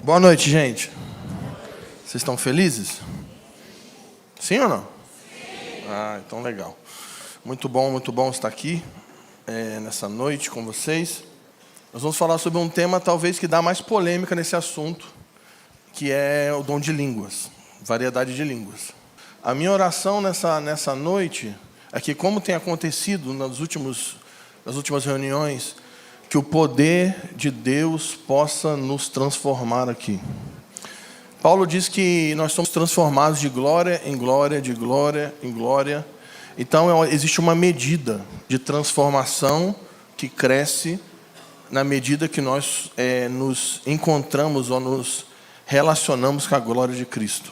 Boa noite, gente. Vocês estão felizes? Sim ou não? Sim. Então legal. Muito bom estar aqui nessa noite com vocês. Nós vamos falar sobre um tema talvez que dá mais polêmica nesse assunto, que é o dom de línguas, variedade de línguas. A minha oração nessa noite é que, como tem acontecido nas últimas reuniões, que o poder de Deus possa nos transformar aqui. Paulo diz que nós somos transformados de glória em glória, de glória em glória. Então, existe uma medida de transformação que cresce na medida que nós nos encontramos ou nos relacionamos com a glória de Cristo.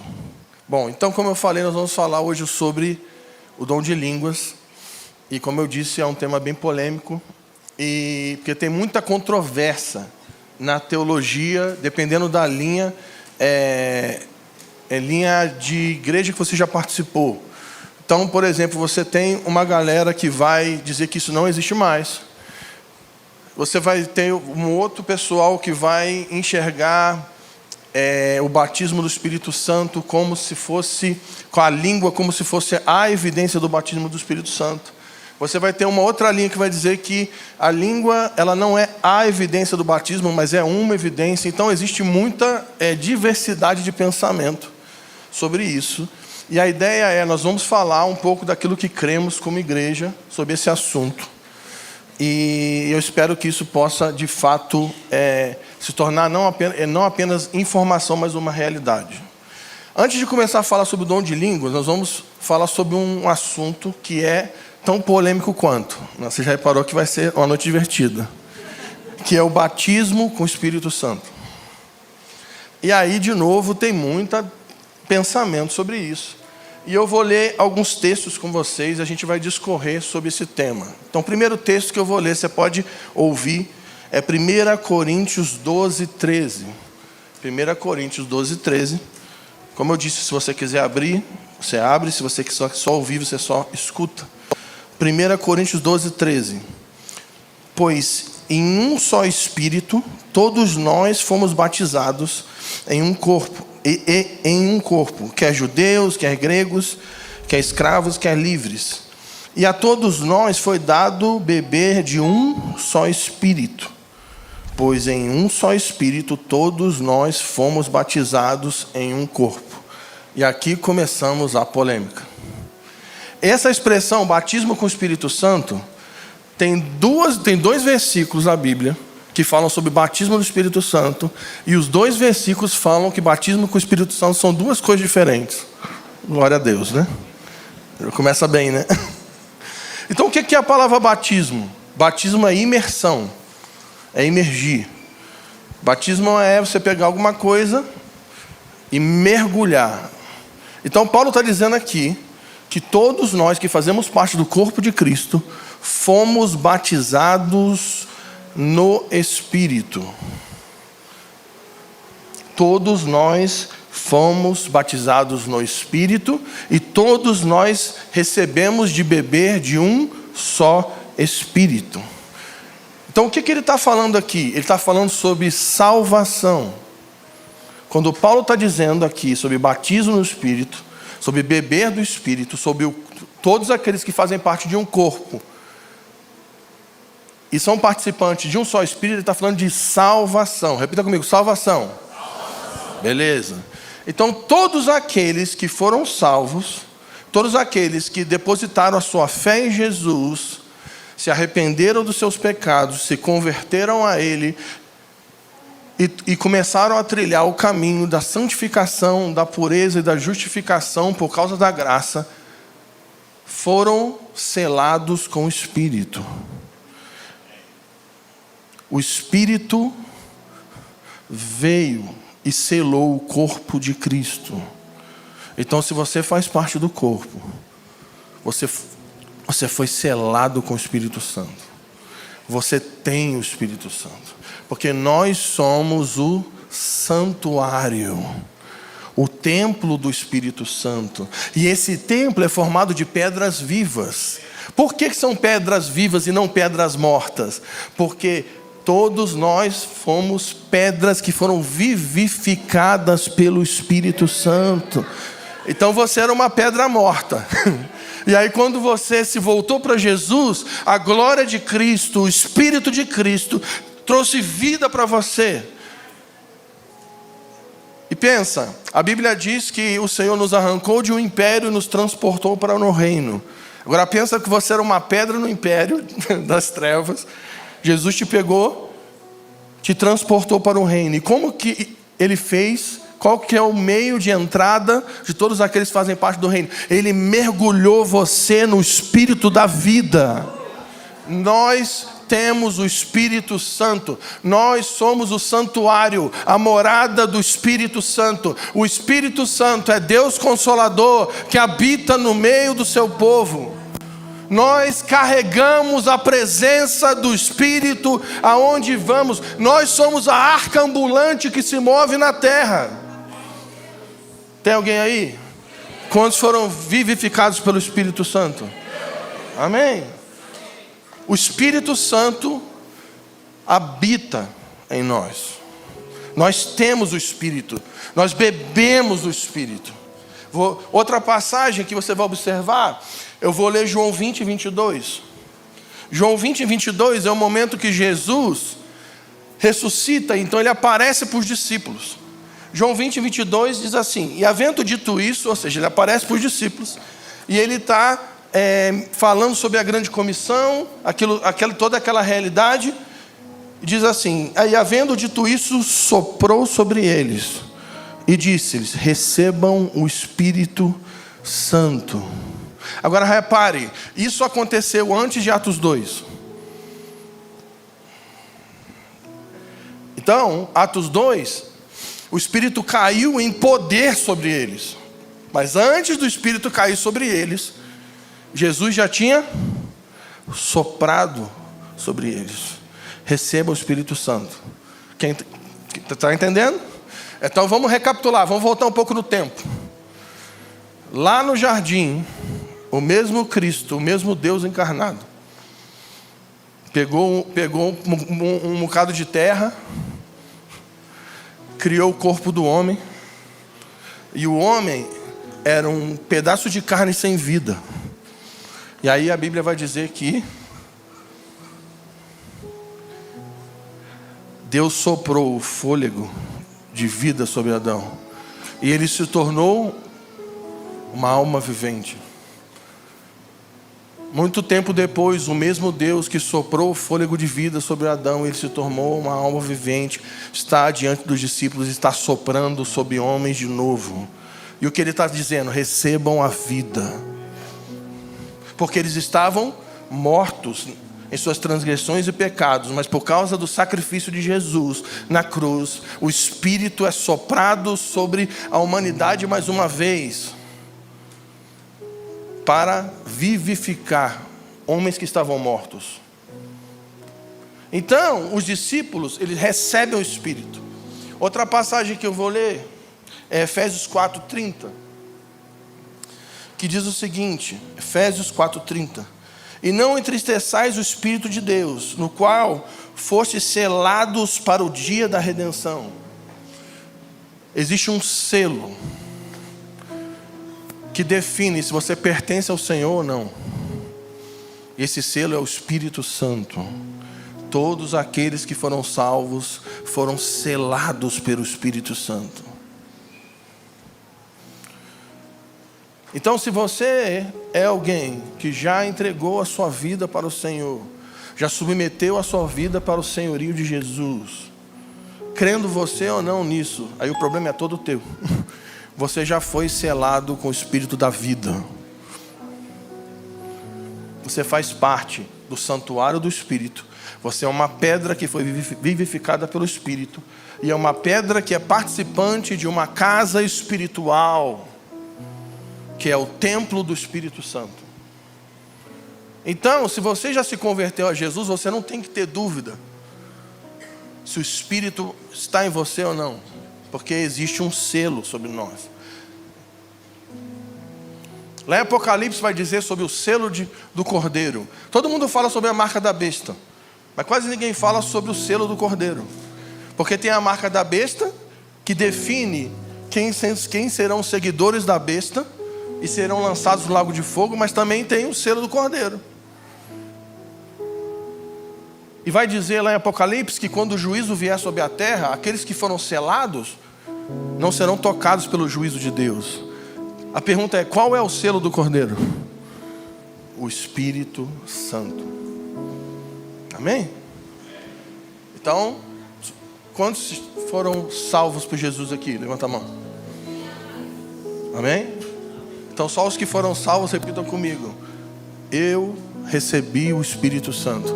Bom, então, como eu falei, nós vamos falar hoje sobre o dom de línguas. E, como eu disse, é um tema bem polêmico. Porque tem muita controvérsia na teologia, dependendo da linha, linha de igreja que você já participou. Então, por exemplo, você tem uma galera que vai dizer que isso não existe mais. Você vai ter um outro pessoal que vai enxergar o batismo do Espírito Santo como se fosse, com a língua, como se fosse a evidência do batismo do Espírito Santo. Você vai ter uma outra linha que vai dizer que a língua ela não é a evidência do batismo, mas é uma evidência. Então, existe muita diversidade de pensamento sobre isso. E a ideia nós vamos falar um pouco daquilo que cremos como igreja sobre esse assunto. E eu espero que isso possa, de fato, se tornar não apenas informação, mas uma realidade. Antes de começar a falar sobre o dom de línguas, nós vamos falar sobre um assunto que é tão polêmico quanto. Você já reparou que vai ser uma noite divertida. Que é o batismo com o Espírito Santo. E aí, de novo, tem muito pensamento sobre isso. E eu vou ler alguns textos com vocês, e a gente vai discorrer sobre esse tema. Então, o primeiro texto que eu vou ler, você pode ouvir, é 1 Coríntios 12, 13. 1 Coríntios 12, 13. Como eu disse, se você quiser abrir, você abre. Se você quiser só ouvir, você só escuta. 1 Coríntios 12, 13. Pois em um só Espírito, todos nós fomos batizados em um corpo, em um corpo, quer judeus, quer gregos, quer escravos, quer livres. E a todos nós foi dado beber de um só Espírito. Pois em um só Espírito, todos nós fomos batizados em um corpo. E aqui começamos a polêmica. Essa expressão, batismo com o Espírito Santo, tem dois versículos na Bíblia que falam sobre batismo do Espírito Santo, e os dois versículos falam que batismo com o Espírito Santo são duas coisas diferentes. Glória a Deus, né? Começa bem, né? Então, o que é a palavra batismo? Batismo é imersão, é imergir. Batismo é você pegar alguma coisa e mergulhar. Então, Paulo está dizendo aqui que todos nós que fazemos parte do corpo de Cristo fomos batizados no Espírito. Todos nós fomos batizados no Espírito e todos nós recebemos de beber de um só Espírito. Então, o que ele está falando aqui? Ele está falando sobre salvação. Quando Paulo está dizendo aqui sobre batismo no Espírito, sobre beber do Espírito, sobre todos aqueles que fazem parte de um corpo e são participantes de um só Espírito, ele está falando de salvação. Repita comigo, salvação. Beleza. Então, todos aqueles que foram salvos, todos aqueles que depositaram a sua fé em Jesus, se arrependeram dos seus pecados, se converteram a Ele e começaram a trilhar o caminho da santificação, da pureza e da justificação por causa da graça, foram selados com o Espírito. O Espírito veio e selou o corpo de Cristo. Então, se você faz parte do corpo, você foi selado com o Espírito Santo. Você tem o Espírito Santo. Porque nós somos o santuário, o templo do Espírito Santo. E esse templo é formado de pedras vivas. Por que são pedras vivas e não pedras mortas? Porque Todos nós fomos pedras que foram vivificadas pelo Espírito Santo. Então você era uma pedra morta. E aí quando você se voltou para Jesus, a glória de Cristo, o Espírito de Cristo, trouxe vida para você. E pensa, a Bíblia diz que o Senhor nos arrancou de um império e nos transportou para um reino. Agora pensa que você era uma pedra no império das trevas. Jesus te pegou, te transportou para um reino. E como que Ele fez? Qual que é o meio de entrada de todos aqueles que fazem parte do reino? Ele mergulhou você no Espírito da vida. Nós temos o Espírito Santo. Nós somos o santuário, a morada do Espírito Santo. O Espírito Santo é Deus Consolador que habita no meio do seu povo. Nós carregamos a presença do Espírito aonde vamos. Nós somos a arca ambulante que se move na terra. Tem alguém aí? Quantos foram vivificados pelo Espírito Santo? Amém? O Espírito Santo habita em nós. Nós temos o Espírito. Nós bebemos o Espírito. Outra passagem que você vai observar, eu vou ler João 20, 22. João 20, 22 é o momento que Jesus ressuscita, então ele aparece para os discípulos. João 20, 22 diz assim: e havendo dito isso, ou seja, ele aparece para os discípulos, e ele está falando sobre a grande comissão, toda aquela realidade, e diz assim: e havendo dito isso, soprou sobre eles, e disse-lhes: recebam o Espírito Santo. Agora repare, isso aconteceu antes de Atos 2. Então, Atos 2, o Espírito caiu em poder sobre eles. Mas antes do Espírito cair sobre eles, Jesus já tinha soprado sobre eles. Receba o Espírito Santo. Quem está entendendo? Então vamos recapitular, vamos voltar um pouco no tempo. Lá no jardim, o mesmo Cristo, o mesmo Deus encarnado, pegou um bocado de terra, criou o corpo do homem, e o homem era um pedaço de carne sem vida. E aí a Bíblia vai dizer que Deus soprou o fôlego de vida sobre Adão, e ele se tornou uma alma vivente. Muito tempo depois, o mesmo Deus que soprou o fôlego de vida sobre Adão, ele se tornou uma alma vivente, está diante dos discípulos, está soprando sobre homens de novo. E o que ele está dizendo? Recebam a vida. Porque eles estavam mortos em suas transgressões e pecados, mas por causa do sacrifício de Jesus na cruz, o Espírito é soprado sobre a humanidade mais uma vez, para vivificar homens que estavam mortos. Então, os discípulos, eles recebem o Espírito. Outra passagem que eu vou ler é Efésios 4:30, que diz o seguinte, Efésios 4:30: e não entristeçais o Espírito de Deus, no qual fostes selados para o dia da redenção. Existe um selo que define se você pertence ao Senhor ou não. Esse selo é o Espírito Santo. Todos aqueles que foram salvos foram selados pelo Espírito Santo. Então, se você é alguém que já entregou a sua vida para o Senhor, já submeteu a sua vida para o senhorio de Jesus, crendo você ou não nisso, aí o problema é todo teu. Você já foi selado com o Espírito da vida. Você faz parte do santuário do Espírito. Você é uma pedra que foi vivificada pelo Espírito. E é uma pedra que é participante de uma casa espiritual, que é o templo do Espírito Santo. Então, se você já se converteu a Jesus, você não tem que ter dúvida se o Espírito está em você ou não, porque existe um selo sobre nós. Lá em Apocalipse vai dizer sobre o selo do Cordeiro. Todo mundo fala sobre a marca da besta, Mas quase ninguém fala sobre o selo do Cordeiro. Porque tem a marca da besta, que define quem serão seguidores da besta e serão lançados no lago de fogo, mas também tem o selo do Cordeiro. E vai dizer lá em Apocalipse que quando o juízo vier sobre a terra, aqueles que foram selados não serão tocados pelo juízo de Deus. A pergunta é: qual é o selo do Cordeiro? O Espírito Santo. Amém? Então, quantos foram salvos por Jesus aqui? Levanta a mão. Amém? Então só os que foram salvos repitam comigo: eu recebi o Espírito Santo.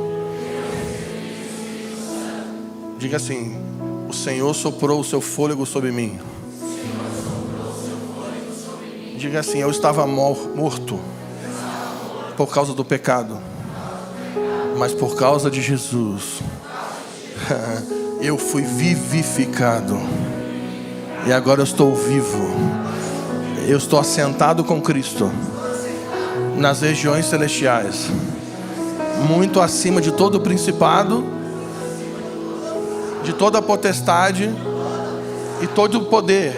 Diga assim: o Senhor soprou o seu fôlego sobre mim. Diga assim: eu estava morto por causa do pecado, mas por causa de Jesus eu fui vivificado. E agora eu estou vivo. Eu estou assentado com Cristo nas regiões celestiais, muito acima de todo principado, de toda potestade e todo o poder.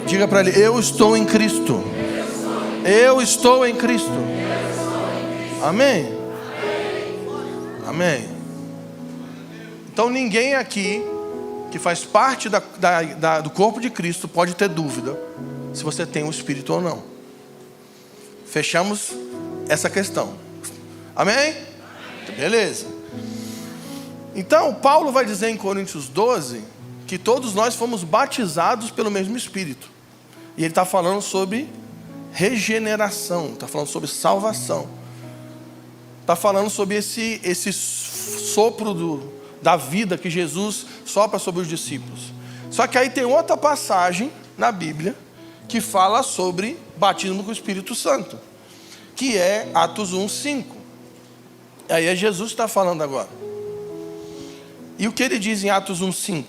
Diga para ele: eu estou em Cristo. Eu estou em Cristo. Amém? Amém. Então ninguém aqui que faz parte do corpo de Cristo pode ter dúvida se você tem o Espírito ou não. Fechamos essa questão. Amém? Beleza. Então Paulo vai dizer em Coríntios 12 que todos nós fomos batizados pelo mesmo Espírito. E ele está falando sobre regeneração, está falando sobre salvação, está falando sobre esse sopro da vida que Jesus sopra sobre os discípulos. Só que aí tem outra passagem na Bíblia que fala sobre batismo com o Espírito Santo, que é Atos 1:5. Aí é Jesus que está falando agora. E o que ele diz em Atos 1:5?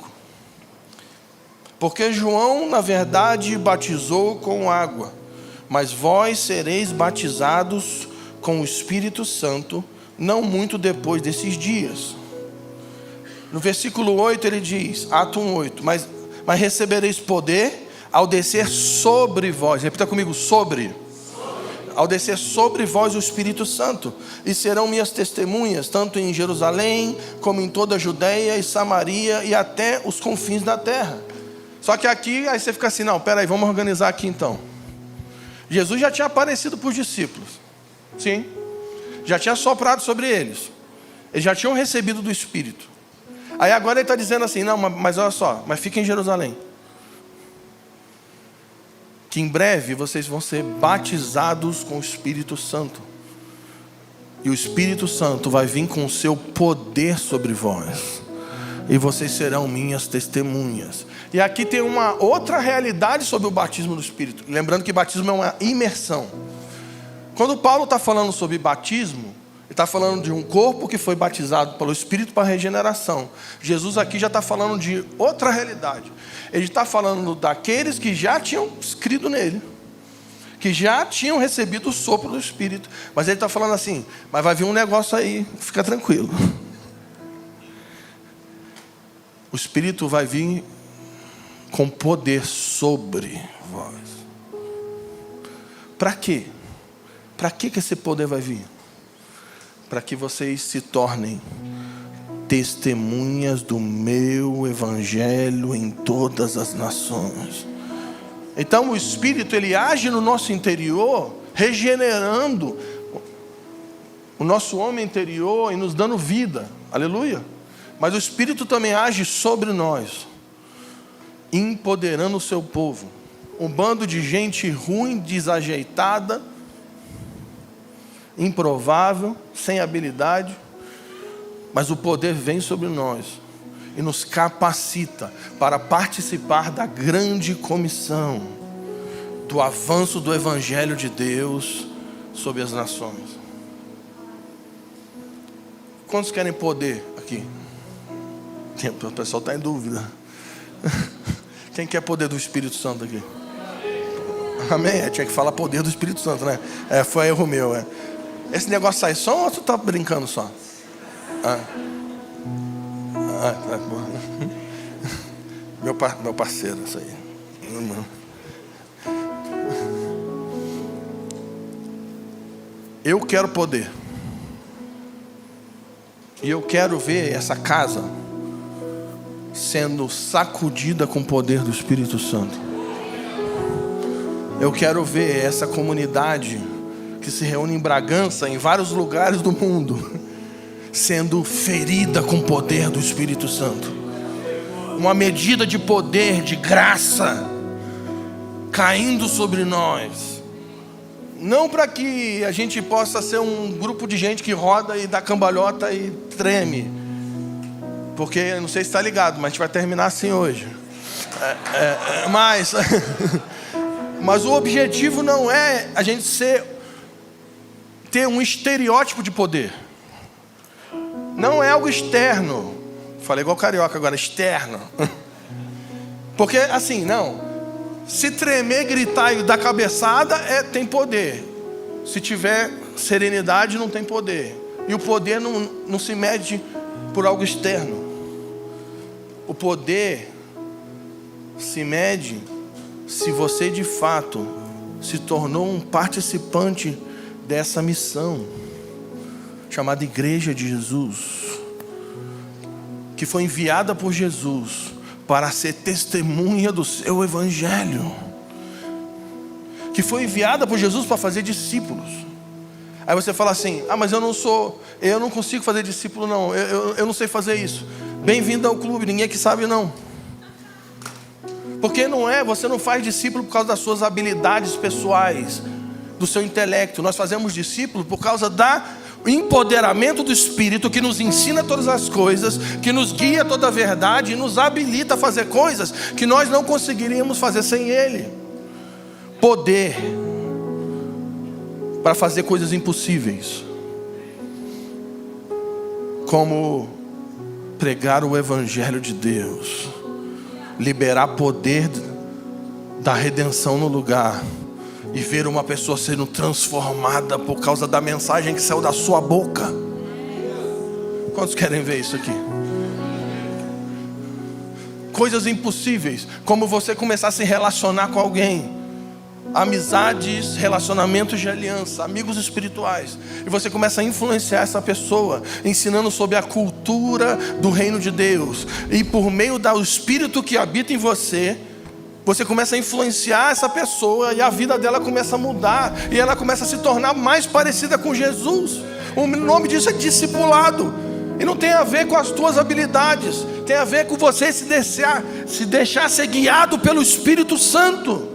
Porque João, na verdade, batizou com água, mas vós sereis batizados com o Espírito Santo, não muito depois desses dias. No versículo 8 ele diz, Atos 1:8, mas recebereis poder ao descer sobre vós. Repita comigo: sobre. Ao descer sobre vós o Espírito Santo, e serão minhas testemunhas, tanto em Jerusalém, como em toda a Judeia e Samaria, e até os confins da terra. Só que aqui, aí você fica assim: não, peraí, vamos organizar aqui então. Jesus já tinha aparecido para os discípulos, sim, já tinha soprado sobre eles, eles já tinham recebido do Espírito. Aí agora ele está dizendo assim: não, mas olha só, mas fica em Jerusalém, que em breve vocês vão ser batizados com o Espírito Santo, e o Espírito Santo vai vir com o seu poder sobre vós, e vocês serão minhas testemunhas. E aqui tem uma outra realidade sobre o batismo do Espírito. Lembrando que batismo é uma imersão. Quando Paulo está falando sobre batismo, ele está falando de um corpo que foi batizado pelo Espírito para regeneração. Jesus aqui já está falando de outra realidade. Ele está falando daqueles que já tinham crido nele, que já tinham recebido o sopro do Espírito. Mas ele está falando assim: mas vai vir um negócio aí, fica tranquilo. O Espírito vai vir com poder sobre vós. Para quê? Para que esse poder vai vir? Para que vocês se tornem testemunhas do meu evangelho em todas as nações. Então o Espírito, ele age no nosso interior, regenerando o nosso homem interior e nos dando vida. Aleluia. Mas o Espírito também age sobre nós, empoderando o seu povo. Um bando de gente ruim, desajeitada, improvável, sem habilidade, mas o poder vem sobre nós e nos capacita para participar da grande comissão, do avanço do Evangelho de Deus sobre as nações. Quantos querem poder aqui? O pessoal está em dúvida. Quem quer poder do Espírito Santo aqui? Amém? Tinha que falar poder do Espírito Santo, né? Foi erro meu. Esse negócio sai som ou tu tá brincando só? Tá bom. Meu parceiro, isso aí. Eu quero poder. E eu quero ver essa casa sendo sacudida com o poder do Espírito Santo. Eu quero ver essa comunidade que se reúne em Bragança, em vários lugares do mundo, sendo ferida com o poder do Espírito Santo. Uma medida de poder, de graça, caindo sobre nós. Não para que a gente possa ser um grupo de gente que roda e dá cambalhota e treme. Porque, não sei se está ligado, mas a gente vai terminar assim hoje. Mas o objetivo não é a gente ter um estereótipo de poder. Não é algo externo. Falei igual carioca agora, externo. Porque assim, não. Se tremer, gritar e dar cabeçada, tem poder. Se tiver serenidade, não tem poder. E o poder não se mede por algo externo. O poder se mede se você de fato se tornou um participante dessa missão chamada Igreja de Jesus, que foi enviada por Jesus para ser testemunha do seu evangelho, que foi enviada por Jesus para fazer discípulos. Aí você fala assim: mas eu não consigo fazer discípulo não, eu não sei fazer isso. Bem-vindo ao clube, ninguém aqui sabe não. Porque você não faz discípulo por causa das suas habilidades pessoais, do seu intelecto. Nós fazemos discípulo por causa do empoderamento do Espírito, que nos ensina todas as coisas, que nos guia a toda a verdade e nos habilita a fazer coisas que nós não conseguiríamos fazer sem Ele. Poder para fazer coisas impossíveis, como pregar o Evangelho de Deus, liberar poder da redenção no lugar, e ver uma pessoa sendo transformada por causa da mensagem que saiu da sua boca. Quantos querem ver isso aqui? Coisas impossíveis, como você começar a se relacionar com alguém, amizades, relacionamentos de aliança, amigos espirituais, e você começa a influenciar essa pessoa, ensinando sobre a cultura do reino de Deus, e por meio do Espírito que habita em você, você começa a influenciar essa pessoa, e a vida dela começa a mudar, e ela começa a se tornar mais parecida com Jesus. O nome disso é discipulado, e não tem a ver com as tuas habilidades, tem a ver com você se deixar ser guiado pelo Espírito Santo.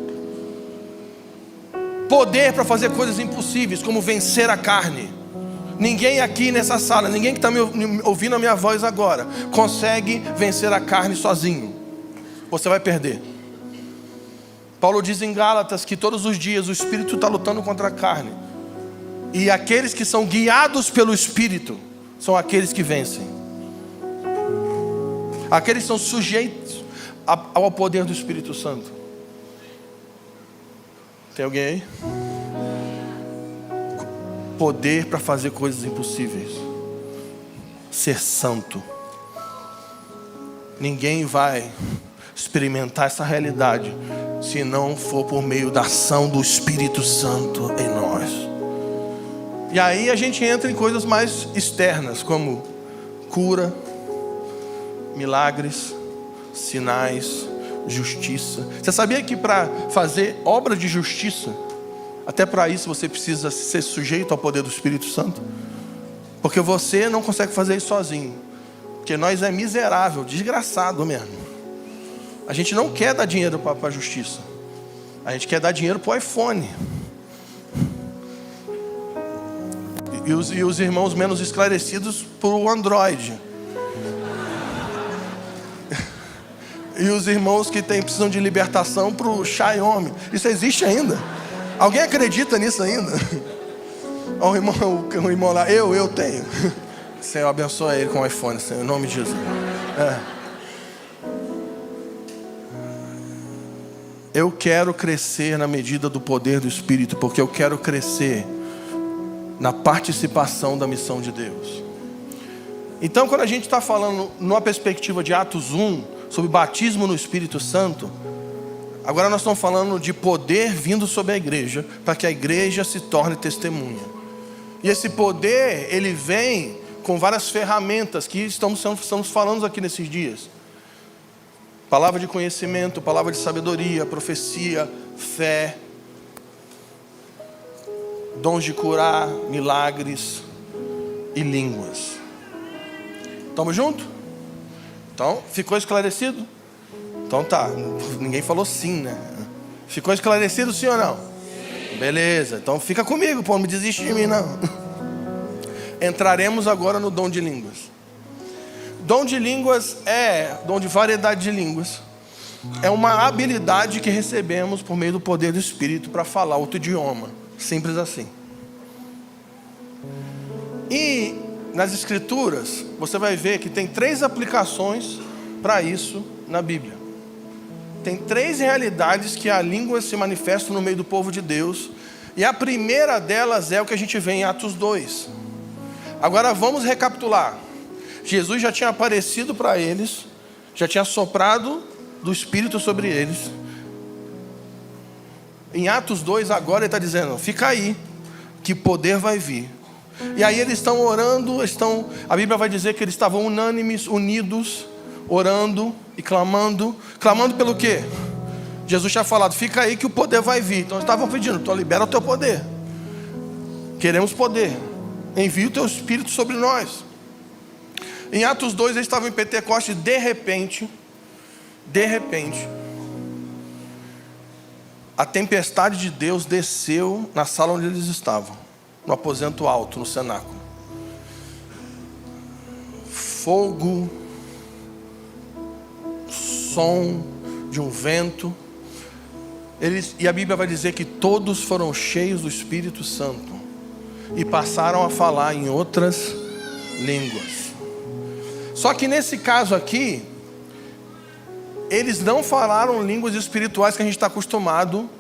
Poder para fazer coisas impossíveis, como vencer a carne. Ninguém aqui nessa sala, ninguém que está me ouvindo a minha voz agora, consegue vencer a carne sozinho. Você vai perder. Paulo diz em Gálatas que todos os dias o Espírito está lutando contra a carne, e aqueles que são guiados pelo Espírito são aqueles que vencem. Aqueles que são sujeitos ao poder do Espírito Santo. Tem alguém aí? Poder para fazer coisas impossíveis. Ser santo. Ninguém vai experimentar essa realidade se não for por meio da ação do Espírito Santo em nós. E aí a gente entra em coisas mais externas, como cura, milagres, sinais, justiça. Você sabia que para fazer obra de justiça, até para isso você precisa ser sujeito ao poder do Espírito Santo? Porque você não consegue fazer isso sozinho. Porque nós é miserável, desgraçado mesmo. A gente não quer dar dinheiro para a justiça. A gente quer dar dinheiro para o iPhone. E os irmãos menos esclarecidos para o Android. E os irmãos que precisam de libertação para o Xiaomi. Isso existe ainda? Alguém acredita nisso ainda? Olha o irmão lá, eu tenho. Senhor, abençoa ele com o iPhone, Senhor, em nome de Jesus. Eu quero crescer na medida do poder do Espírito, porque eu quero crescer na participação da missão de Deus. Então, quando a gente está falando numa perspectiva de Atos 1, sobre batismo no Espírito Santo, agora nós estamos falando de poder vindo sobre a igreja, para que a igreja se torne testemunha. E esse poder, ele vem com várias ferramentas que estamos falando aqui nesses dias. Palavra de conhecimento, palavra de sabedoria, profecia, fé, dons de curar, milagres e línguas. Estamos juntos? Então, ficou esclarecido? Então tá, ninguém falou sim, né? Ficou esclarecido, sim ou não? Sim. Beleza, então fica comigo, pô, não desiste de mim não. Entraremos agora no dom de línguas. Dom de línguas dom de variedade de línguas. É uma habilidade que recebemos por meio do poder do Espírito para falar outro idioma. Simples assim. E nas Escrituras, você vai ver que tem 3 aplicações para isso na Bíblia. Tem 3 realidades que a língua se manifesta no meio do povo de Deus. E a primeira delas é o que a gente vê em Atos 2. Agora vamos recapitular. Jesus já tinha aparecido para eles, já tinha soprado do Espírito sobre eles. Em Atos 2 agora ele está dizendo, fica aí, que poder vai vir. E aí eles estão orando, a Bíblia vai dizer que eles estavam unânimes, unidos, orando e clamando. Clamando pelo quê? Jesus tinha falado, fica aí que o poder vai vir. Então eles estavam pedindo, então libera o teu poder. Queremos poder. Envia o teu Espírito sobre nós. Em Atos 2 eles estavam em Pentecostes, de repente, a tempestade de Deus desceu na sala onde eles estavam, no aposento alto, no cenáculo. Fogo, som de um vento. E a Bíblia vai dizer que todos foram cheios do Espírito Santo e passaram a falar em outras línguas. Só que nesse caso aqui, eles não falaram línguas espirituais que a gente está acostumado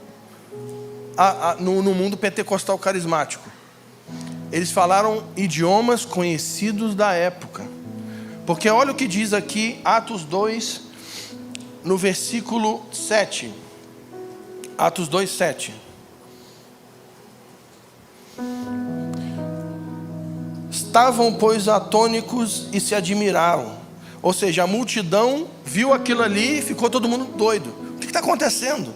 no mundo pentecostal carismático. Eles falaram idiomas conhecidos da época. Porque olha o que diz aqui, Atos 2, no versículo 7. Atos 2, 7. Estavam, pois, atônicos e se admiraram. Ou seja, a multidão viu aquilo ali e ficou todo mundo doido. O que está acontecendo?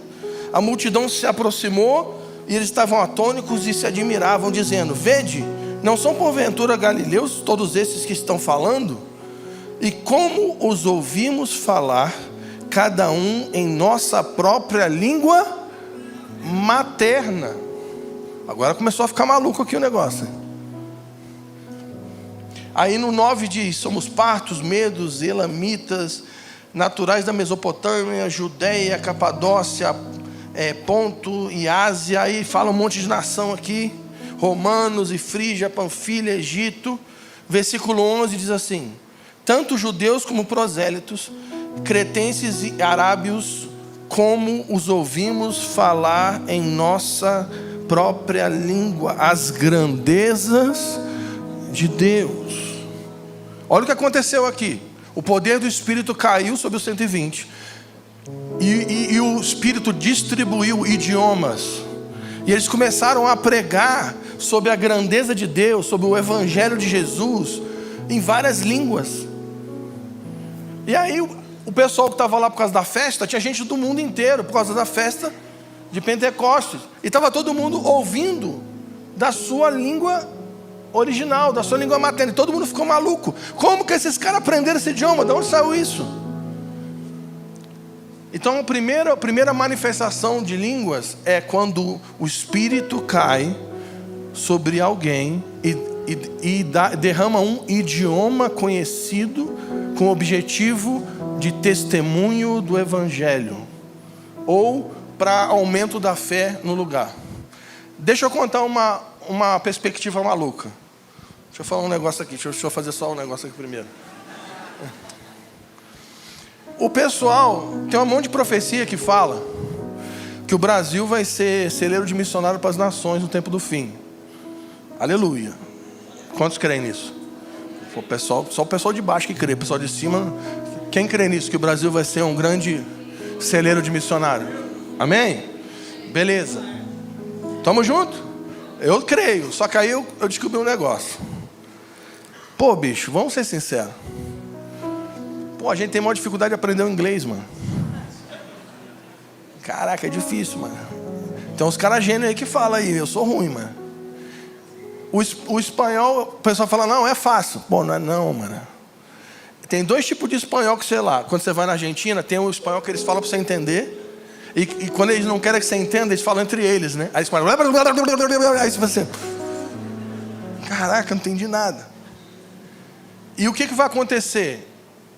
A multidão se aproximou e eles estavam atônicos e se admiravam, dizendo, vede, não são porventura galileus todos esses que estão falando? E como os ouvimos falar, cada um em nossa própria língua materna. Agora começou a ficar maluco aqui o negócio. Aí no 9 diz, somos partos, medos, elamitas, naturais da Mesopotâmia, Judeia, Capadócia, Ponto e Ásia. Aí fala um monte de nação aqui, romanos e Frígia, Panfilha, Egito. Versículo 11 diz assim, tanto judeus como prosélitos, cretenses e arábios, como os ouvimos falar em nossa própria língua, as grandezas de Deus. Olha o que aconteceu aqui. O poder do Espírito caiu sobre os 120. E o Espírito distribuiu idiomas. E eles começaram a pregar sobre a grandeza de Deus, sobre o Evangelho de Jesus, em várias línguas. E aí o pessoal que estava lá por causa da festa, tinha gente do mundo inteiro, por causa da festa de Pentecostes. E estava todo mundo ouvindo da sua língua original, da sua língua materna. E todo mundo ficou maluco. Como que esses caras aprenderam esse idioma? De onde saiu isso? Então a primeira manifestação de línguas é quando o Espírito cai sobre alguém e derrama um idioma conhecido com o objetivo de testemunho do Evangelho ou para aumento da fé no lugar. Deixa eu contar uma perspectiva maluca. Deixa eu falar um negócio aqui. Deixa eu fazer só um negócio aqui primeiro. O pessoal tem um monte de profecia que fala que o Brasil vai ser celeiro de missionário para as nações no tempo do fim. Aleluia. Quantos creem nisso? Pô, pessoal, só o pessoal de baixo que crê, o pessoal de cima. Quem crê nisso? Que o Brasil vai ser um grande celeiro de missionário? Amém? Beleza. Tamo junto? Eu creio, só que aí eu descobri um negócio. Pô, bicho, vamos ser sinceros. Pô, a gente tem maior dificuldade de aprender o inglês, mano. Caraca, é difícil, mano. Tem uns caras gênios aí que falam aí, eu sou ruim, mano. O espanhol, o pessoal fala, não, é fácil. Pô, não é não, mano. Tem dois tipos de espanhol que, sei lá, quando você vai na Argentina, tem o espanhol que eles falam para você entender. E quando eles não querem que você entenda, eles falam entre eles, né? Aí eles falam... Aí você... Caraca, não entendi nada. E o que vai acontecer?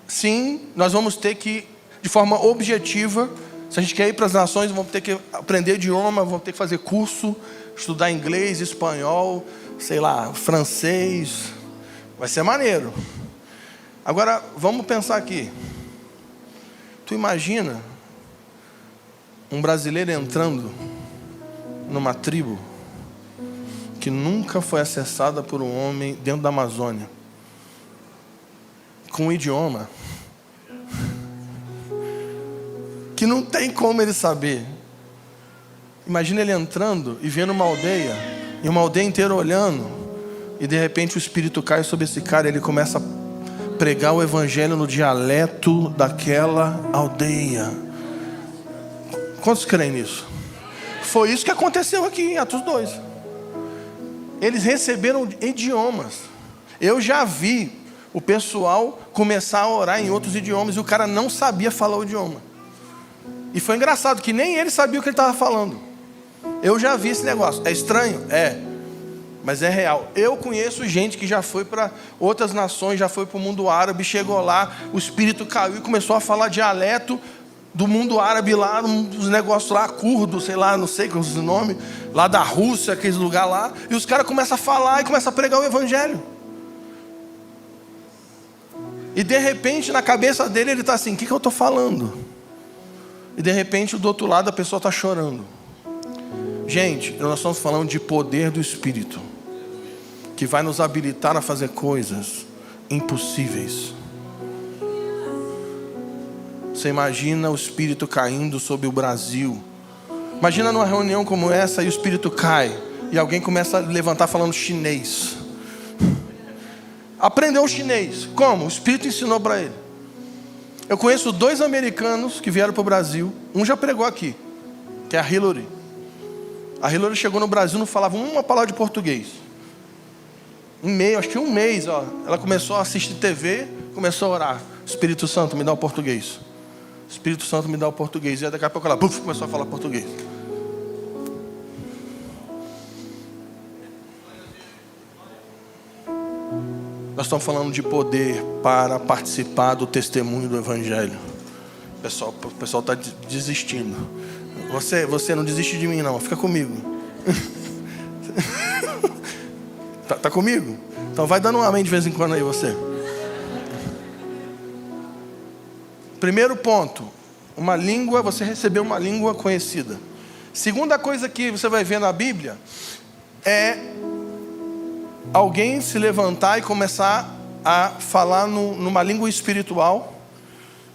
Sim, nós vamos ter que, de forma objetiva, se a gente quer ir para as nações, vamos ter que aprender idioma, vamos ter que fazer curso, estudar inglês, espanhol, sei lá, francês. Vai ser maneiro. Agora, vamos pensar aqui. Tu imagina um brasileiro entrando numa tribo que nunca foi acessada por um homem dentro da Amazônia, com um idioma que não tem como ele saber. Imagina ele entrando e vendo uma aldeia, e uma aldeia inteira olhando, e de repente o Espírito cai sobre esse cara, e ele começa a pregar o evangelho no dialeto daquela aldeia. Quantos creem nisso? Foi isso que aconteceu aqui em Atos 2. Eles receberam idiomas. Eu já vi o pessoal começar a orar em outros idiomas e o cara não sabia falar o idioma. E foi engraçado que nem ele sabia o que ele estava falando. Eu já vi esse negócio. É estranho? É. Mas é real. Eu conheço gente que já foi para outras nações, já foi para o mundo árabe, chegou lá, o Espírito caiu e começou a falar dialeto do mundo árabe lá, os negócios lá, curdo, sei lá, não sei qual é o nome, lá da Rússia, aqueles lugares lá, e os caras começam a falar e começam a pregar o evangelho. E de repente, na cabeça dele, ele está assim, o que eu estou falando? E de repente, do outro lado, a pessoa está chorando. Gente, nós estamos falando de poder do Espírito, que vai nos habilitar a fazer coisas impossíveis. Você imagina o Espírito caindo sobre o Brasil. Imagina numa reunião como essa e o Espírito cai e alguém começa a levantar falando chinês. Aprendeu chinês. Como? O Espírito ensinou para ele. Eu conheço 2 americanos que vieram para o Brasil. Um já pregou aqui, que é a Hillary. A Hillary chegou no Brasil, não falava uma palavra de português. Acho que um mês, ó, ela começou a assistir TV, começou a orar. Espírito Santo, me dá o português. Espírito Santo, me dá o português. E aí daqui a pouco ela começou a falar português. Nós estamos falando de poder para participar do testemunho do Evangelho. O pessoal está desistindo. Você não desiste de mim não, fica comigo. tá comigo? Então vai dando um amém de vez em quando aí você. Primeiro ponto, você recebeu uma língua conhecida. Segunda coisa que você vai ver na Bíblia é alguém se levantar e começar a falar numa língua espiritual,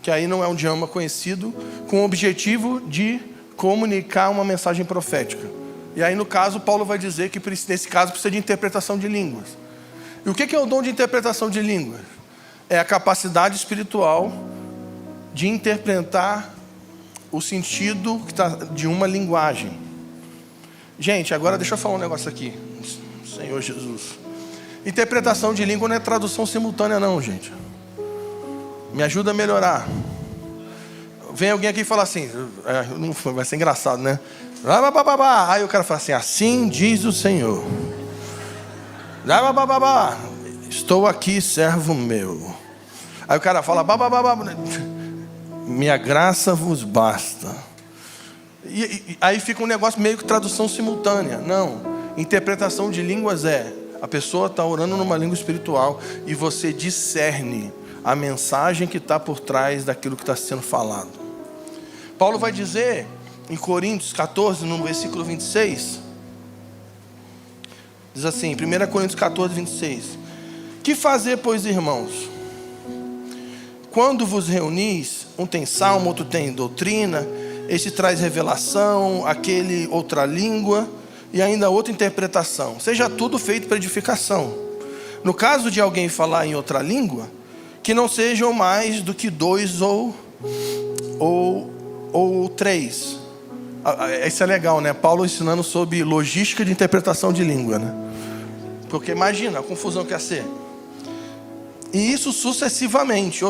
que aí não é um idioma conhecido, com o objetivo de comunicar uma mensagem profética. E aí no caso, Paulo vai dizer que nesse caso precisa de interpretação de línguas. E o que é o dom de interpretação de línguas? É a capacidade espiritual de interpretar o sentido de uma linguagem. Gente, agora deixa eu falar um negócio aqui. Senhor Jesus. Interpretação de língua não é tradução simultânea não, gente. Me ajuda a melhorar. Vem alguém aqui e fala assim, vai ser engraçado, né? Aí o cara fala assim, assim diz o Senhor. Estou aqui, servo meu. Aí o cara fala, minha graça vos basta. E aí fica um negócio meio que tradução simultânea. Não, interpretação de línguas a pessoa está orando numa língua espiritual e você discerne a mensagem que está por trás daquilo que está sendo falado. Paulo vai dizer em Coríntios 14, no versículo 26, diz assim, 1 Coríntios 14, 26, Que fazer, pois, irmãos? Quando vos reunis, um tem salmo, outro tem doutrina, este traz revelação, aquele outra língua e ainda outra interpretação. Seja tudo feito para edificação. No caso de alguém falar em outra língua, que não sejam mais do que 2 ou 3. Isso é legal, né? Paulo ensinando sobre logística de interpretação de língua, né? Porque imagina a confusão que ia ser. E isso sucessivamente,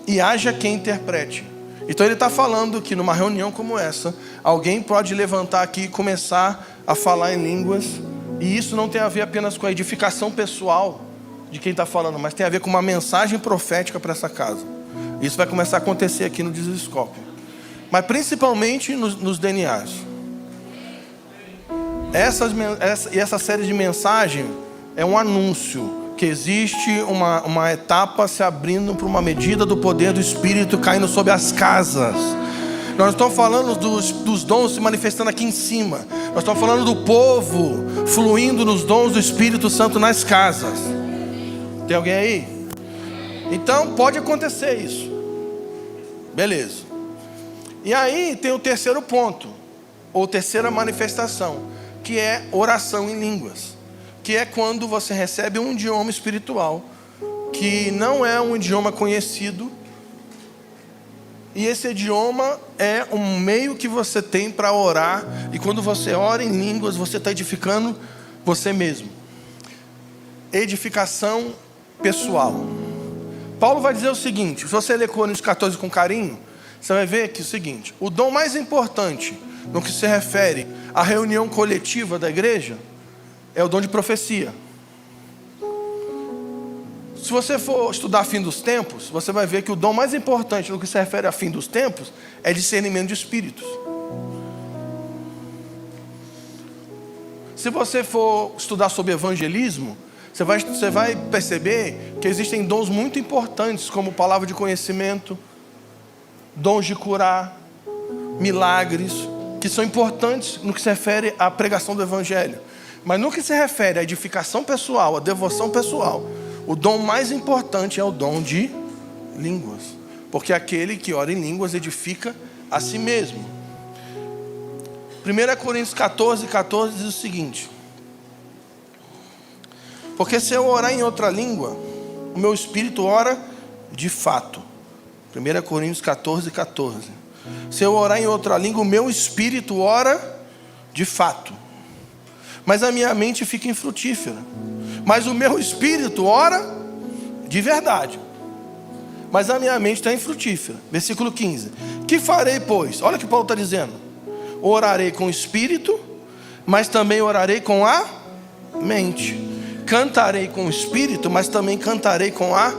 e haja quem interprete. Então ele está falando que numa reunião como essa, alguém pode levantar aqui e começar a falar em línguas, e isso não tem a ver apenas com a edificação pessoal de quem está falando, mas tem a ver com uma mensagem profética para essa casa. Isso vai começar a acontecer aqui no Desescope, mas principalmente nos DNAs. Essa série de mensagem é um anúncio que existe uma etapa se abrindo para uma medida do poder do Espírito caindo sobre as casas. Nós estamos falando dos dons se manifestando aqui em cima. Nós estamos falando do povo fluindo nos dons do Espírito Santo nas casas. Tem alguém aí? Então pode acontecer isso. Beleza. E aí tem o terceiro ponto, ou terceira manifestação, que é oração em línguas. Que é quando você recebe um idioma espiritual, que não é um idioma conhecido, e esse idioma é um meio que você tem para orar, e quando você ora em línguas, você está edificando você mesmo. Edificação pessoal. Paulo vai dizer o seguinte, se você ler Coríntios 14 com carinho, você vai ver que é o seguinte, o dom mais importante no que se refere à reunião coletiva da igreja, é o dom de profecia. Se você for estudar fim dos tempos, você vai ver que o dom mais importante no que se refere a fim dos tempos é discernimento de espíritos. Se você for estudar sobre evangelismo, você vai perceber que existem dons muito importantes, como palavra de conhecimento, dons de curar, milagres, que são importantes no que se refere à pregação do evangelho. Mas no que se refere à edificação pessoal, à devoção pessoal, o dom mais importante é o dom de línguas. Porque aquele que ora em línguas edifica a si mesmo. 1 Coríntios 14 diz o seguinte: porque se eu orar em outra língua, o meu espírito ora de fato. 1 Coríntios 14. Se eu orar em outra língua, o meu espírito ora de fato. Mas a minha mente fica infrutífera. Mas o meu espírito ora de verdade. Mas a minha mente está infrutífera. Versículo 15. Que farei, pois? Olha o que Paulo está dizendo. Orarei com o espírito, mas também orarei com a mente. Cantarei com o espírito, mas também cantarei com a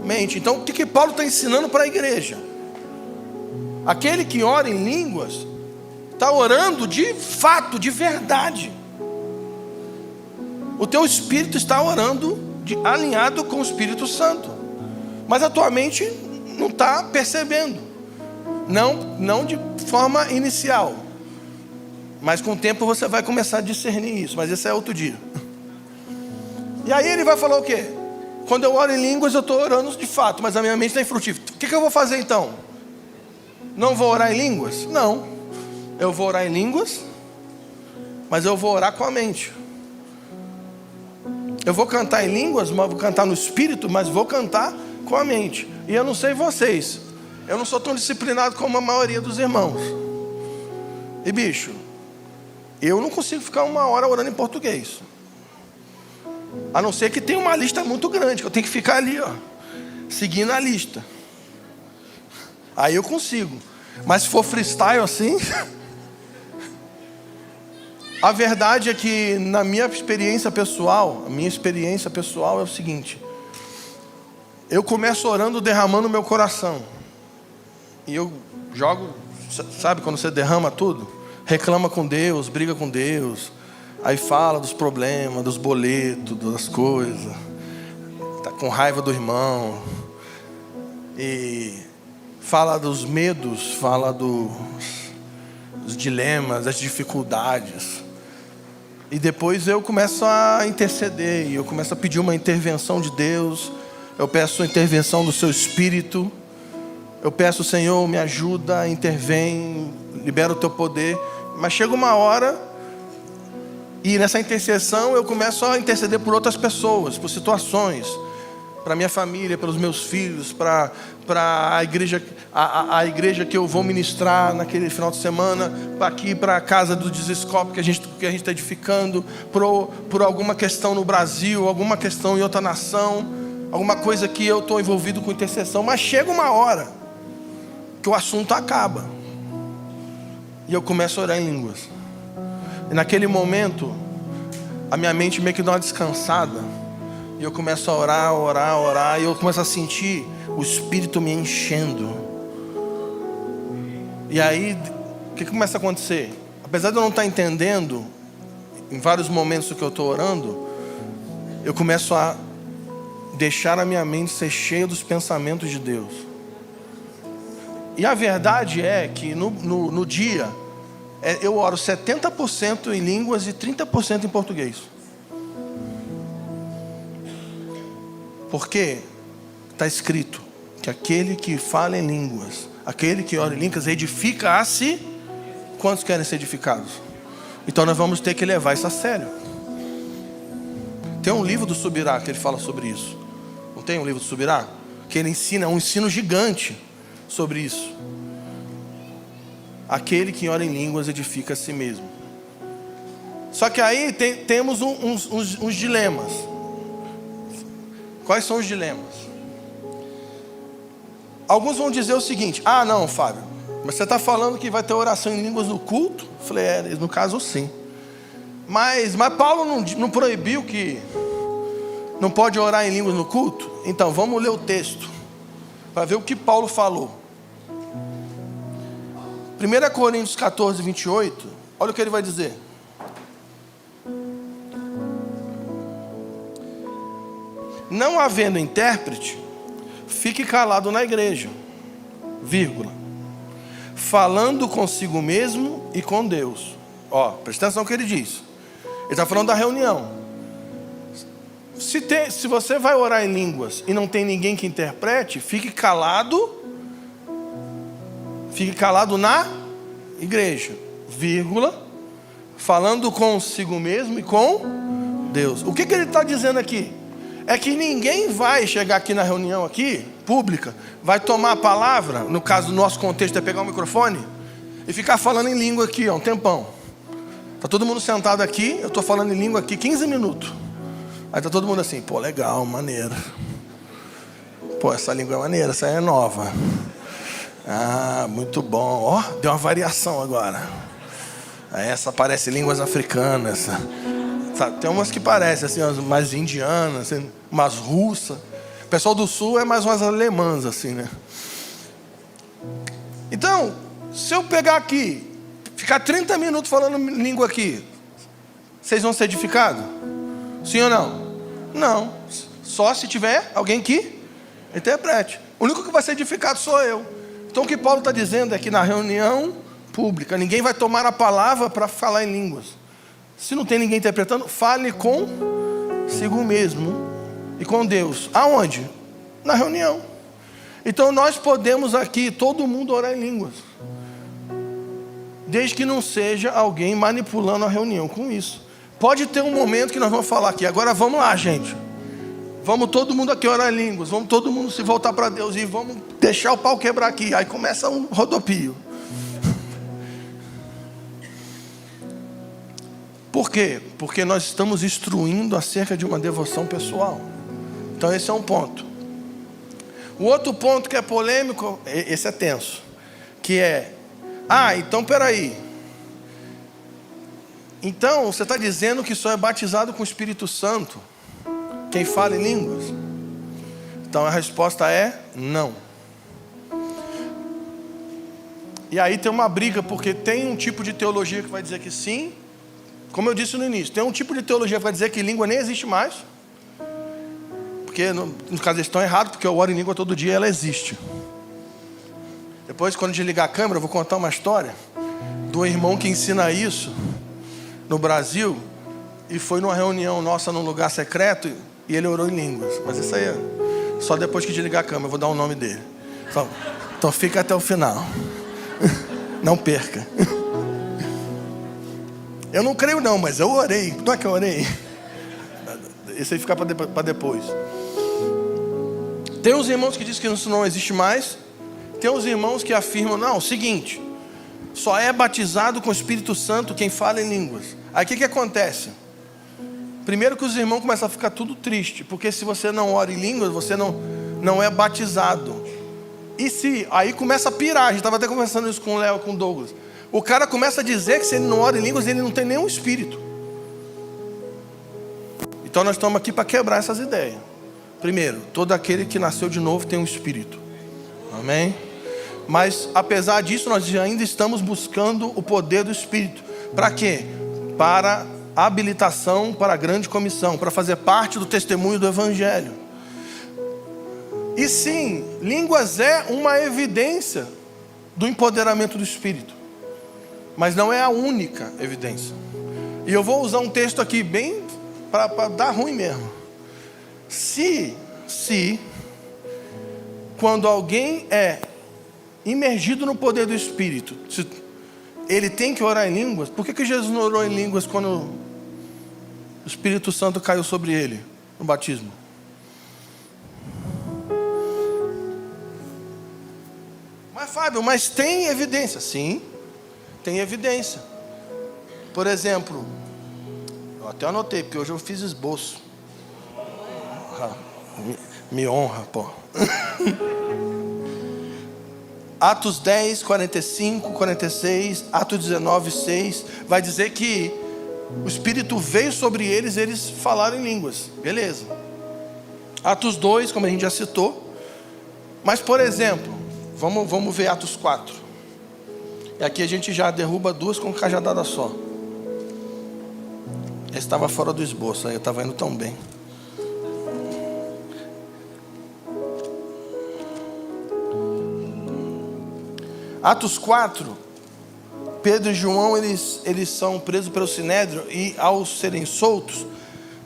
mente. Então o que Paulo está ensinando para a igreja? Aquele que ora em línguas está orando de fato, de verdade. O teu espírito está orando alinhado com o Espírito Santo, mas a tua mente não está percebendo, não de forma inicial, mas com o tempo você vai começar a discernir isso, mas esse é outro dia. E aí ele vai falar o quê? Quando eu oro em línguas eu estou orando de fato, mas a minha mente está infrutífera. O que eu vou fazer então? Não vou orar em línguas? Não, eu vou orar em línguas, mas eu vou orar com a mente. Eu vou cantar em línguas, mas vou cantar no espírito, mas vou cantar com a mente. E eu não sei vocês, eu não sou tão disciplinado como a maioria dos irmãos. E bicho, eu não consigo ficar 1 hora orando em português. A não ser que tenha uma lista muito grande, que eu tenho que ficar ali, ó, seguindo a lista. Aí eu consigo. Mas se for freestyle assim... A verdade é que na minha experiência pessoal, a minha experiência pessoal é o seguinte: eu começo orando derramando meu coração. E eu jogo, sabe quando você derrama tudo? Reclama com Deus, briga com Deus. Aí fala dos problemas, dos boletos, das coisas. Tá com raiva do irmão. E fala dos medos, fala dos dilemas, das dificuldades. E depois eu começo a interceder, e eu começo a pedir uma intervenção de Deus. Eu peço a intervenção do seu Espírito. Eu peço, Senhor, me ajuda, intervém, libera o teu poder. Mas chega uma hora, e nessa intercessão eu começo a interceder por outras pessoas, por situações, para minha família, pelos meus filhos, para a igreja que eu vou ministrar naquele final de semana, para a casa do Desescope que a gente está edificando, por alguma questão no Brasil, alguma questão em outra nação, alguma coisa que eu estou envolvido com intercessão. Mas chega uma hora que o assunto acaba e eu começo a orar em línguas. E naquele momento a minha mente meio que dá uma descansada, e eu começo a orar, e eu começo a sentir o Espírito me enchendo. E aí, o que começa a acontecer? Apesar de eu não estar entendendo, em vários momentos que eu estou orando, eu começo a deixar a minha mente ser cheia dos pensamentos de Deus. E a verdade é que no dia, eu oro 70% em línguas e 30% em português. Porque está escrito que aquele que fala em línguas, aquele que ora em línguas, edifica a si. Quantos querem ser edificados? Então nós vamos ter que levar isso a sério. Tem um livro do Subirá que ele fala sobre isso. Não tem um livro do Subirá? Que ele ensina, um ensino gigante sobre isso. Aquele que ora em línguas edifica a si mesmo. Só que aí temos uns dilemas. Quais são os dilemas? Alguns vão dizer o seguinte: ah, não, Fábio, mas você está falando que vai ter oração em línguas no culto? Eu falei, no caso sim. Mas Paulo não proibiu que não pode orar em línguas no culto? Então vamos ler o texto para ver o que Paulo falou. 1 Coríntios 14, 28, olha o que ele vai dizer. Não havendo intérprete, fique calado na igreja, vírgula, falando consigo mesmo e com Deus. Ó, presta atenção no que ele diz. Ele está falando da reunião. Se você vai orar em línguas e não tem ninguém que interprete, fique calado na igreja, vírgula, falando consigo mesmo e com Deus. O que ele está dizendo aqui? É que ninguém vai chegar aqui na reunião aqui, pública, vai tomar a palavra, no caso do nosso contexto é pegar o microfone e ficar falando em língua aqui, ó, um tempão. Está todo mundo sentado aqui, eu estou falando em língua aqui 15 minutos. Aí está todo mundo assim, pô, legal, maneiro. Pô, essa língua é maneira, essa é nova. Ah, muito bom. Ó, deu uma variação agora. Essa parece línguas africanas. Tem umas que parecem assim, umas mais indianas, assim, umas russas. O pessoal do sul é mais umas alemãs assim, né? Então, se eu pegar aqui, ficar 30 minutos falando língua aqui, vocês vão ser edificados? Sim ou não? Não. Só se tiver alguém que interprete. O único que vai ser edificado sou eu. Então o que Paulo está dizendo é que na reunião pública, ninguém vai tomar a palavra para falar em línguas. Se não tem ninguém interpretando, fale consigo mesmo e com Deus. Aonde? Na reunião. Então nós podemos aqui, todo mundo orar em línguas, desde que não seja alguém manipulando a reunião com isso. Pode ter um momento que nós vamos falar aqui, agora vamos lá, gente. Vamos todo mundo aqui orar em línguas, vamos todo mundo se voltar para Deus e vamos deixar o pau quebrar aqui. Aí começa um rodopio. Por quê? Porque nós estamos instruindo acerca de uma devoção pessoal. Então esse é um ponto. O outro ponto que é polêmico, esse é tenso, que é, então peraí. Então você está dizendo que só é batizado com o Espírito Santo quem fala em línguas? Então a resposta é não. E aí tem uma briga, porque tem um tipo de teologia que vai dizer que sim. Como eu disse no início, tem um tipo de teologia que vai dizer que língua nem existe mais. Porque no caso eles estão errados, porque eu oro em língua todo dia e ela existe. Depois, quando desligar a câmera, eu vou contar uma história do irmão que ensina isso no Brasil. e foi numa reunião nossa num lugar secreto e ele orou em línguas. Mas isso aí é só depois que desligar a câmera, eu vou dar o nome dele. Então fica até o final. Não perca. Eu não creio não, mas eu orei. Não é que eu orei? Esse aí fica para depois. Tem uns irmãos que dizem que isso não existe mais. Tem uns irmãos que afirmam, não, o seguinte, só é batizado com o Espírito Santo quem fala em línguas. Aí o que acontece? Primeiro que os irmãos começam a ficar tudo triste, porque se você não ora em línguas, você não é batizado. E se, aí começa a pirar, a gente estava até conversando isso com o Léo, com o Douglas. O cara começa a dizer que se ele não ora em línguas, ele não tem nenhum espírito. Então nós estamos aqui para quebrar essas ideias. Primeiro, todo aquele que nasceu de novo tem um espírito. Amém? Mas apesar disso, nós ainda estamos buscando o poder do Espírito. Para quê? Para habilitação para a grande comissão, para fazer parte do testemunho do Evangelho. E sim, línguas é uma evidência do empoderamento do Espírito, mas não é a única evidência. E eu vou usar um texto aqui bem para dar ruim mesmo. Se quando alguém é imergido no poder do Espírito, ele tem que orar em línguas. Por que Jesus não orou em línguas quando o Espírito Santo caiu sobre ele no batismo? Mas Fábio, mas tem evidência? Sim, tem evidência. Por exemplo, eu até anotei, porque hoje eu fiz esboço. Me honra, pô. Atos 10, 45, 46, Atos 19, 6, vai dizer que o Espírito veio sobre eles e eles falaram em línguas. Beleza. Atos 2, como a gente já citou. Mas, por exemplo, vamos ver Atos 4. E aqui a gente já derruba duas com cajadada só. Esse estava fora do esboço, aí eu estava indo tão bem. Atos 4, Pedro e João, eles são presos pelo Sinédrio e ao serem soltos,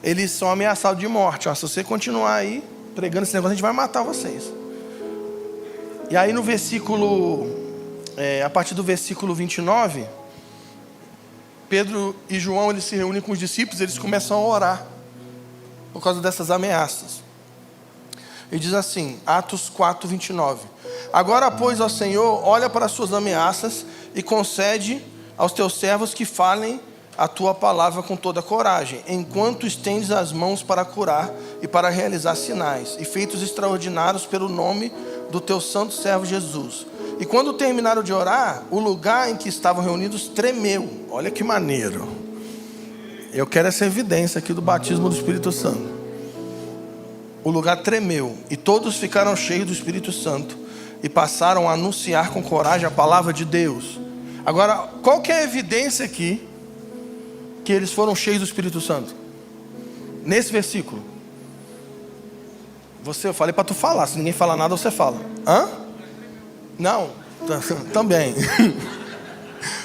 eles são ameaçados de morte. Se você continuar aí pregando esse negócio, a gente vai matar vocês. E aí no versículo, a partir do versículo 29, Pedro e João, eles se reúnem com os discípulos, eles começam a orar por causa dessas ameaças. E diz assim, Atos 4, 29. Agora, pois, ó Senhor, olha para as suas ameaças e concede aos teus servos que falem a tua palavra com toda coragem, enquanto estendes as mãos para curar e para realizar sinais e feitos extraordinários pelo nome do teu santo servo Jesus. E quando terminaram de orar, o lugar em que estavam reunidos tremeu. Olha que maneiro. Eu quero essa evidência aqui do batismo do Espírito Santo. O lugar tremeu e todos ficaram cheios do Espírito Santo e passaram a anunciar com coragem a palavra de Deus. Agora, qual que é a evidência aqui que eles foram cheios do Espírito Santo? Nesse versículo. Eu falei para tu falar, se ninguém falar nada, você fala. Hã? Não, também.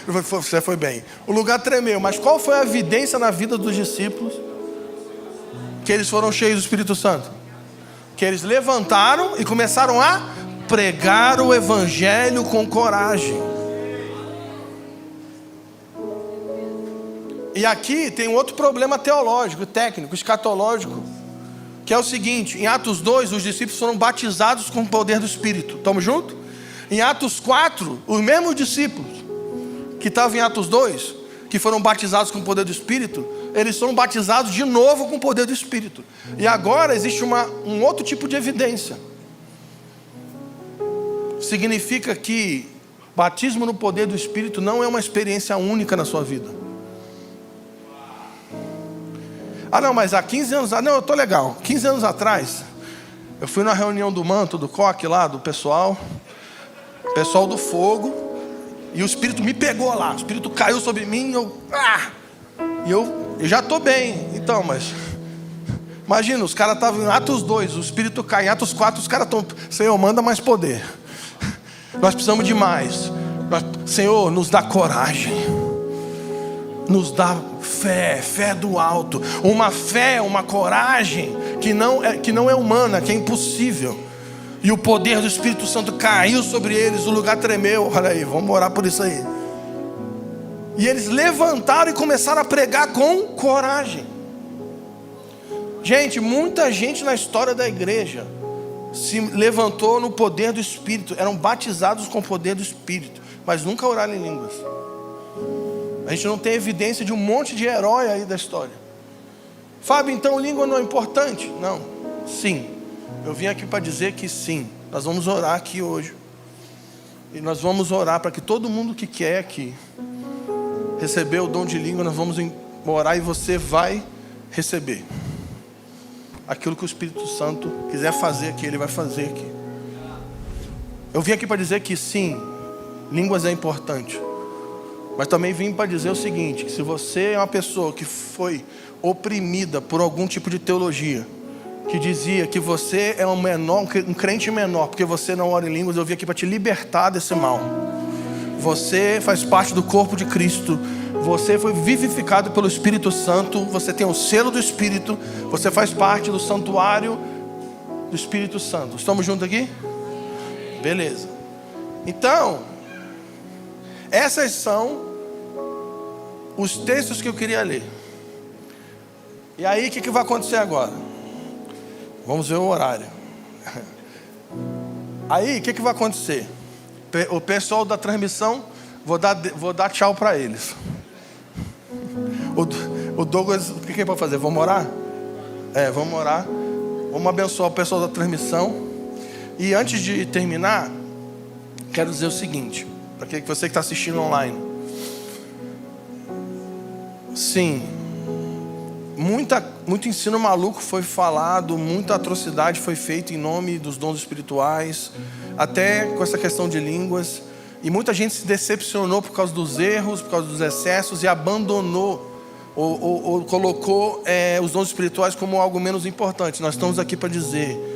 Você foi bem. O lugar tremeu, mas qual foi a evidência na vida dos discípulos que eles foram cheios do Espírito Santo? Que eles levantaram e começaram a pregar o Evangelho com coragem. E aqui tem um outro problema teológico, técnico, escatológico, que é o seguinte: em Atos 2, os discípulos foram batizados com o poder do Espírito. Estamos juntos? Em Atos 4, os mesmos discípulos que estavam em Atos 2, que foram batizados com o poder do Espírito, eles foram batizados de novo com o poder do Espírito. E agora existe um outro tipo de evidência. Significa que batismo no poder do Espírito não é uma experiência única na sua vida. Não, mas há 15 anos... Não, eu estou legal. 15 anos atrás, eu fui na reunião do manto, do coque lá, do pessoal do fogo, e o Espírito me pegou lá. O Espírito caiu sobre mim, e eu já estou bem. Então, mas... Imagina, os caras estavam em Atos 2, o Espírito cai. Em Atos 4, os caras estão... Senhor, manda mais poder. Nós precisamos de mais. Senhor, nos dá coragem. nos dá fé do alto, uma fé, uma coragem que não é humana, que é impossível. E o poder do Espírito Santo caiu sobre eles, o lugar tremeu. Olha aí, vamos orar por isso aí. E eles levantaram e começaram a pregar com coragem. Gente, muita gente na história da igreja se levantou no poder do Espírito, eram batizados com o poder do Espírito, mas nunca oraram em línguas. A gente não tem evidência de um monte de herói aí da história. Fábio, então língua não é importante? Não, sim. Eu vim aqui para dizer que sim. Nós vamos orar aqui hoje. E nós vamos orar para que todo mundo que quer aqui receber o dom de língua, nós vamos orar e você vai receber. Aquilo que o Espírito Santo quiser fazer aqui, Ele vai fazer aqui. Eu vim aqui para dizer que sim, línguas é importante. Mas também vim para dizer o seguinte: que se você é uma pessoa que foi oprimida por algum tipo de teologia, que dizia que você é um crente menor, porque você não ora em línguas, eu vim aqui para te libertar desse mal. Você faz parte do corpo de Cristo. Você foi vivificado pelo Espírito Santo. Você tem o selo do Espírito. Você faz parte do santuário do Espírito Santo. Estamos juntos aqui? Beleza. Então, essas são os textos que eu queria ler. E aí, o que vai acontecer agora? Vamos ver o horário. Aí, o que vai acontecer? O pessoal da transmissão, vou dar tchau para eles. O Douglas, o que vai fazer? Vamos orar? Vamos orar. Vamos abençoar o pessoal da transmissão. E antes de terminar, quero dizer o seguinte, para você que está assistindo online. Sim, muito ensino maluco foi falado, muita atrocidade foi feita em nome dos dons espirituais, até com essa questão de línguas. E muita gente se decepcionou por causa dos erros, por causa dos excessos, e abandonou ou colocou os dons espirituais como algo menos importante. Nós estamos aqui para dizer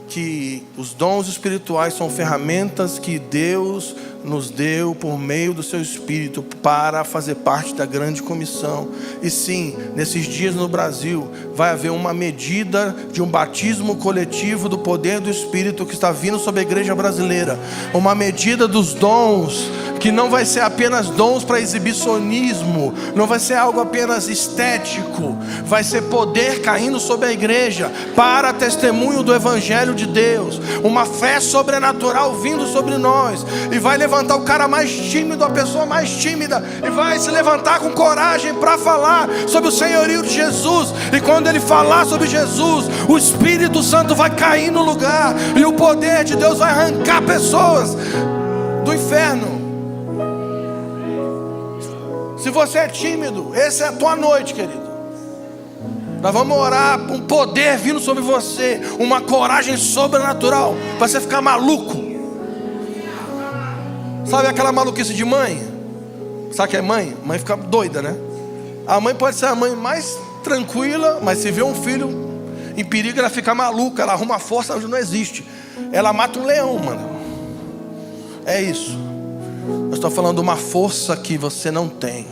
que os dons espirituais são ferramentas que Deus nos deu por meio do seu Espírito para fazer parte da grande comissão. E sim, nesses dias no Brasil vai haver uma medida de um batismo coletivo do poder do Espírito que está vindo sobre a igreja brasileira. Uma medida dos dons que não vai ser apenas dons para exibicionismo, não vai ser algo apenas estético, vai ser poder caindo sobre a igreja para testemunho do Evangelho de Deus, uma fé sobrenatural vindo sobre nós, e vai levantar o cara mais tímido, a pessoa mais tímida, e vai se levantar com coragem para falar sobre o senhorio de Jesus. E quando ele falar sobre Jesus, o Espírito Santo vai cair no lugar, e o poder de Deus vai arrancar pessoas do inferno. Se você é tímido, essa é a tua noite, querido. Nós vamos orar com um poder vindo sobre você, uma coragem sobrenatural, para você ficar maluco. Sabe aquela maluquice de mãe? Sabe que é mãe? Mãe fica doida, né? A mãe pode ser a mãe mais tranquila, mas se vê um filho em perigo, ela fica maluca, ela arruma força onde não existe. Ela mata um leão, mano. É isso. Nós estamos falando de uma força que você não tem.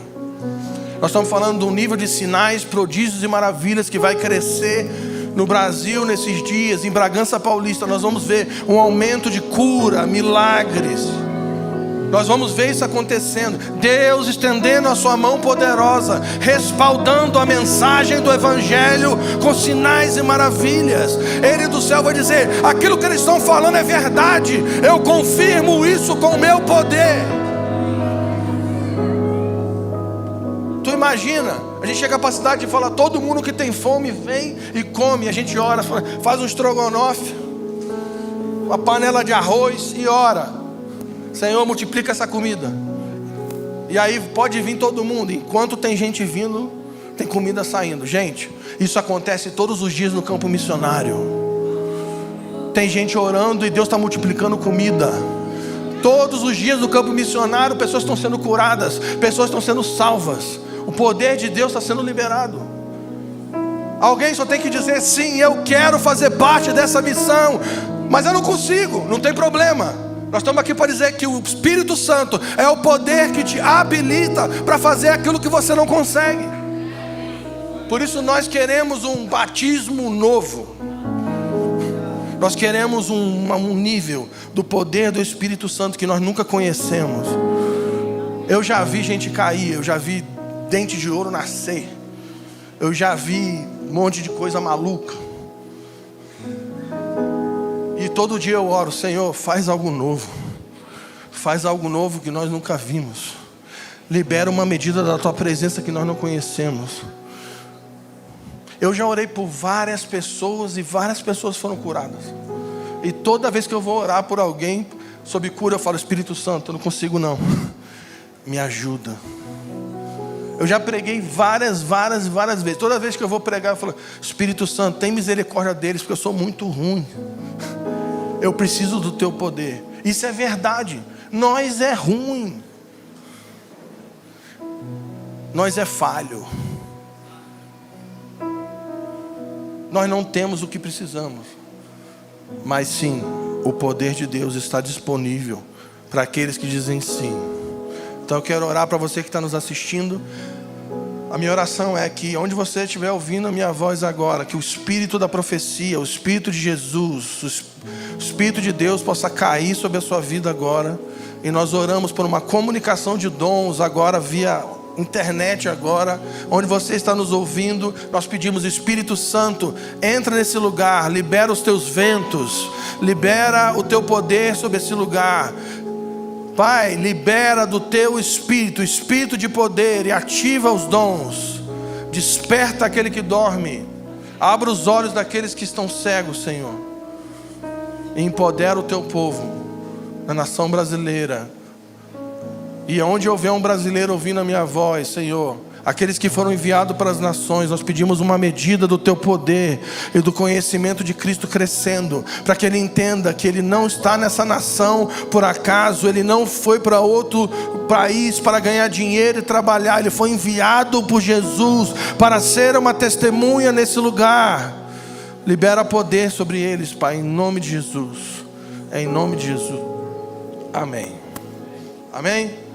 Nós estamos falando de um nível de sinais, prodígios e maravilhas que vai crescer no Brasil nesses dias. Em Bragança Paulista nós vamos ver um aumento de cura, milagres. Nós vamos ver isso acontecendo. Deus estendendo a sua mão poderosa, respaldando a mensagem do Evangelho com sinais e maravilhas. Ele do céu vai dizer: aquilo que eles estão falando é verdade, eu confirmo isso com o meu poder. Tu imagina, a gente tem a capacidade de falar: todo mundo que tem fome vem e come. A gente ora, faz um estrogonofe, uma panela de arroz e ora: Senhor, multiplica essa comida. E aí pode vir todo mundo. Enquanto tem gente vindo, tem comida saindo. Gente, isso acontece todos os dias no campo missionário. Tem gente orando e Deus está multiplicando comida. Todos os dias no campo missionário, pessoas estão sendo curadas, pessoas estão sendo salvas. O poder de Deus está sendo liberado. Alguém só tem que dizer: sim, eu quero fazer parte dessa missão, mas eu não consigo. Não tem problema. Nós estamos aqui para dizer que o Espírito Santo é o poder que te habilita para fazer aquilo que você não consegue. Por isso nós queremos um batismo novo. Nós queremos um nível do poder do Espírito Santo que nós nunca conhecemos. Eu já vi gente cair, eu já vi dente de ouro nascer, eu já vi um monte de coisa maluca. E todo dia eu oro: Senhor, faz algo novo. Faz algo novo que nós nunca vimos. Libera uma medida da tua presença que nós não conhecemos. Eu já orei por várias pessoas e várias pessoas foram curadas. E toda vez que eu vou orar por alguém sobre cura, eu falo: Espírito Santo, eu não consigo não. Me ajuda. Eu já preguei várias vezes. Toda vez que eu vou pregar, eu falo: Espírito Santo, tem misericórdia deles, porque eu sou muito ruim. Eu preciso do teu poder. Isso é verdade. Nós é ruim. Nós é falho. Nós não temos o que precisamos. Mas sim, o poder de Deus está disponível para aqueles que dizem sim. Então eu quero orar para você que está nos assistindo. A minha oração é que onde você estiver ouvindo a minha voz agora, que o Espírito da profecia, o Espírito de Jesus, o Espírito de Deus possa cair sobre a sua vida agora. E nós oramos por uma comunicação de dons agora via internet agora, onde você está nos ouvindo. Nós pedimos: Espírito Santo, entra nesse lugar, libera os teus ventos, libera o teu poder sobre esse lugar. Pai, libera do teu Espírito, Espírito de poder, e ativa os dons. Desperta aquele que dorme, abra os olhos daqueles que estão cegos, Senhor, e empodera o teu povo na nação brasileira. E onde houver um brasileiro ouvindo a minha voz, Senhor, aqueles que foram enviados para as nações, nós pedimos uma medida do teu poder e do conhecimento de Cristo crescendo, para que ele entenda que ele não está nessa nação por acaso, ele não foi para outro país para ganhar dinheiro e trabalhar, ele foi enviado por Jesus para ser uma testemunha nesse lugar. Libera poder sobre eles, Pai, em nome de Jesus. É em nome de Jesus. Amém. Amém.